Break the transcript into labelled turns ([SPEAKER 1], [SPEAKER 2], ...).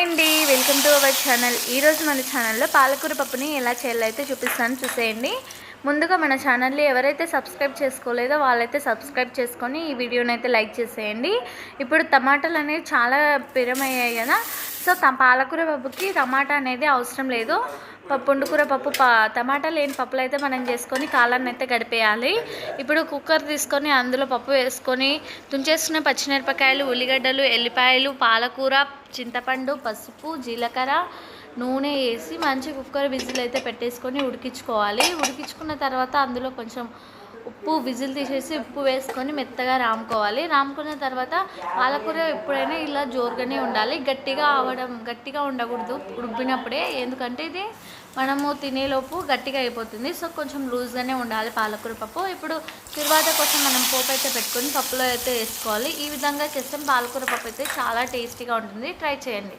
[SPEAKER 1] అండి welcome to our channel. ఈరోజు మన ఛానల్లో పాలకూర పప్పుని ఎలా చేయాలో అయితే చూపిస్తాను, చూసేయండి. ముందుగా మన ఛానల్ని ఎవరైతే సబ్స్క్రైబ్ చేసుకోలేదో వాళ్ళైతే సబ్స్క్రైబ్ చేసుకొని ఈ వీడియోని అయితే లైక్ చేసేయండి. ఇప్పుడు టమాటాలు అనేవి చాలా పిరమయ్యాయి కదా, సో పాలకూర పప్పుకి టమాటా అనేది అవసరం లేదు. పుండుకూర పప్పు టమాటా లేని పప్పులు అయితే మనం చేసుకొని కాలాన్ని అయితే గడిపేయాలి. ఇప్పుడు కుక్కర్ తీసుకొని అందులో పప్పు వేసుకొని తుంచేసుకున్న పచ్చిమిరపకాయలు, ఉల్లిగడ్డలు, ఎల్లిపాయలు, పాలకూర, చింతపండు, పసుపు, జీలకర్ర, నూనె వేసి మంచి కుక్కర్ విజిల్ అయితే పెట్టేసుకొని ఉడికించుకోవాలి. ఉడికించుకున్న తర్వాత అందులో కొంచెం ఉప్పు, విజిల్ తీసేసి ఉప్పు వేసుకొని మెత్తగా రాముకోవాలి. రాముకున్న తర్వాత పాలకూర ఎప్పుడైనా ఇలా జోరుగానే ఉండాలి, గట్టిగా ఉండకూడదు ఉడికినప్పుడే, ఎందుకంటే ఇది మనము తినేలోపు గట్టిగా అయిపోతుంది. సో కొంచెం లూజ్గానే ఉండాలి పాలకూర పప్పు. ఇప్పుడు తరువాత కోసం మనం పోపు అయితే పెట్టుకొని పప్పులో అయితే వేసుకోవాలి. ఈ విధంగా చేస్తే పాలకూర పప్పు అయితే చాలా టేస్టీగా ఉంటుంది. ట్రై చేయండి.